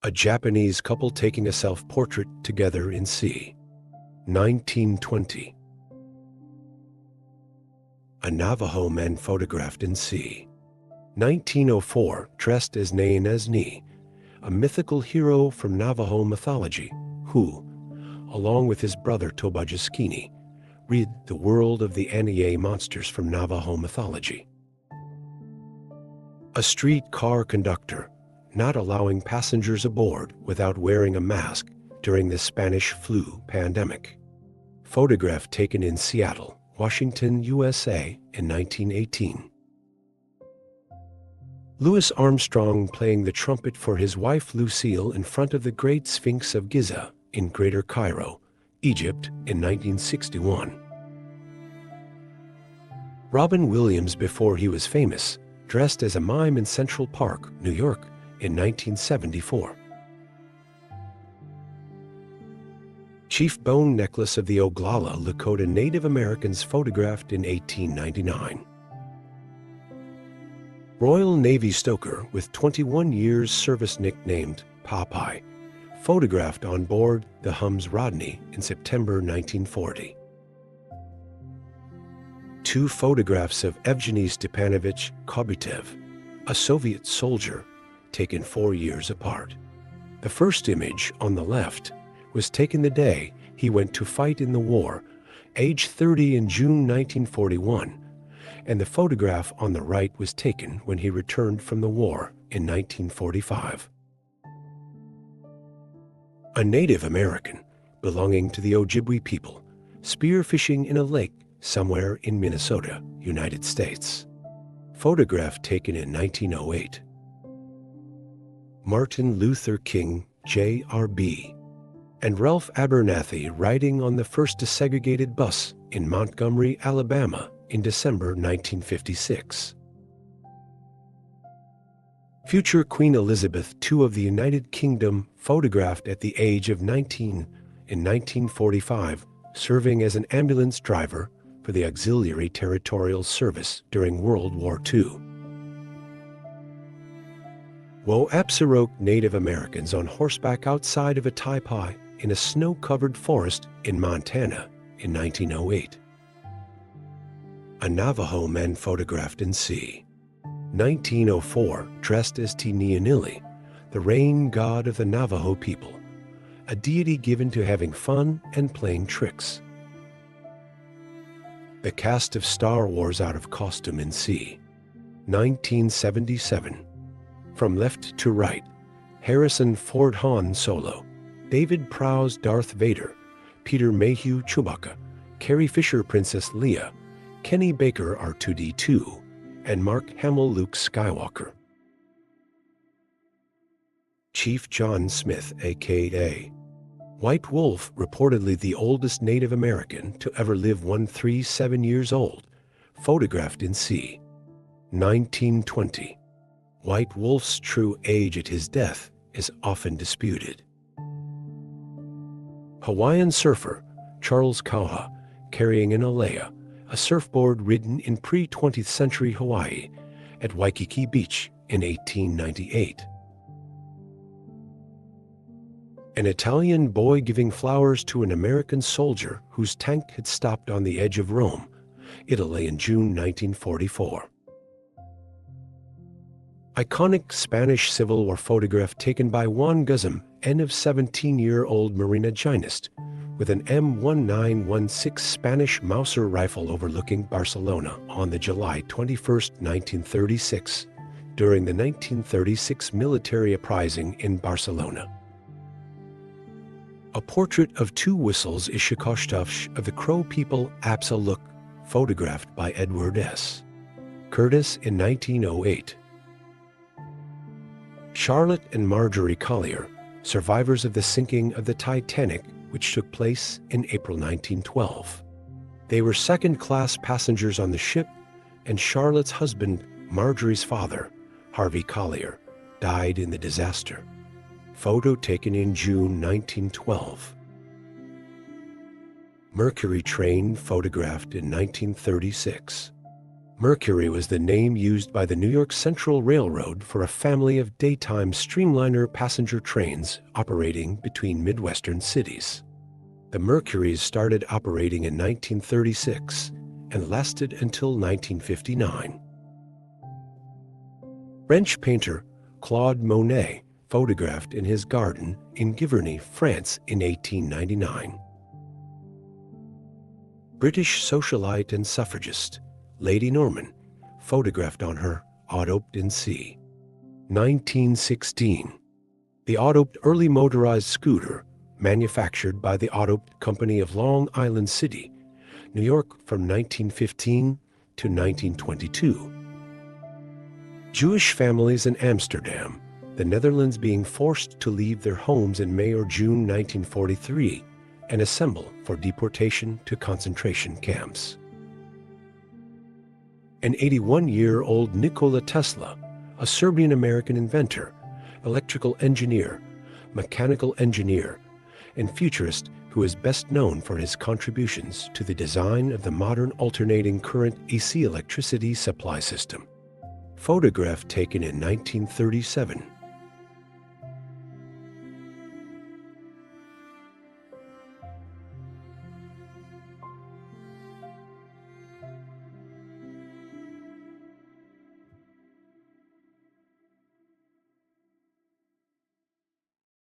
A Japanese couple taking a self-portrait together in sea. 1920. A Navajo man photographed in sea. 1904, dressed as Ni, a mythical hero from Navajo mythology who, along with his brother Tobajaskini, rid the world of the Anie monsters from Navajo mythology. A streetcar conductor not allowing passengers aboard without wearing a mask during the Spanish flu pandemic. Photograph taken in Seattle, Washington, USA in 1918. Louis Armstrong playing the trumpet for his wife Lucille in front of the Great Sphinx of Giza in Greater Cairo, Egypt in 1961. Robin Williams before he was famous, dressed as a mime in Central Park, New York in 1974. Chief bone necklace of the Oglala Lakota Native Americans photographed in 1899. Royal Navy stoker with 21 years service nicknamed Popeye, photographed on board the Hum's Rodney in September 1940. Two photographs of Evgeny Stepanovich Kobytev, a Soviet soldier, taken 4 years apart. The first image on the left was taken the day he went to fight in the war, age 30 in June 1941, and the photograph on the right was taken when he returned from the war in 1945. A Native American belonging to the Ojibwe people, spearfishing in a lake somewhere in Minnesota, United States. Photograph taken in 1908. Martin Luther King, Jr.B., and Ralph Abernathy riding on the first desegregated bus in Montgomery, Alabama in December 1956. Future Queen Elizabeth II of the United Kingdom photographed at the age of 19 in 1945, serving as an ambulance driver for the Auxiliary Territorial Service during World War II. Woapsirok Native Americans on horseback outside of a taipai in a snow-covered forest in Montana in 1908. A Navajo man photographed in sea. 1904, dressed as Tinianili, the rain god of the Navajo people, a deity given to having fun and playing tricks. The cast of Star Wars out of costume in sea. 1977. From left to right, Harrison Ford Han Solo, David Prowse Darth Vader, Peter Mayhew Chewbacca, Carrie Fisher Princess Leia, Kenny Baker R2-D2, and Mark Hamill Luke Skywalker. Chief John Smith, a.k.a. White Wolf, reportedly the oldest Native American to ever live 137 years old, photographed in sea. 1920. White Wolf's true age at his death is often disputed. Hawaiian surfer Charles Kauha carrying an alea, a surfboard ridden in pre-20th century Hawaii at Waikiki Beach in 1898. An Italian boy giving flowers to an American soldier whose tank had stopped on the edge of Rome, Italy in June 1944. Iconic Spanish Civil War photograph taken by Juan Guzman, N of 17-year-old Marina gymnast, with an M1916 Spanish Mauser rifle overlooking Barcelona on the July 21, 1936, during the 1936 military uprising in Barcelona. A portrait of two whistles Ishikoshtovsh of the Crow people Apsa-Look, photographed by Edward S. Curtis in 1908. Charlotte and Marjorie Collier, survivors of the sinking of the Titanic, which took place in April 1912. They were second-class passengers on the ship, and Charlotte's husband, Marjorie's father, Harvey Collier, died in the disaster. Photo taken in June 1912. Mercury train photographed in 1936. Mercury was the name used by the New York Central Railroad for a family of daytime streamliner passenger trains operating between Midwestern cities. The Mercurys started operating in 1936 and lasted until 1959. French painter Claude Monet photographed in his garden in Giverny, France in 1899. British socialite and suffragist Lady Norman photographed on her Autopt in C. 1916. The Autopt early motorized scooter manufactured by the Autopt Company of Long Island City, New York from 1915 to 1922. Jewish families in Amsterdam, the Netherlands being forced to leave their homes in May or June 1943 and assemble for deportation to concentration camps. An 81-year-old Nikola Tesla, a Serbian-American inventor, electrical engineer, mechanical engineer, and futurist who is best known for his contributions to the design of the modern alternating current AC electricity supply system. Photograph taken in 1937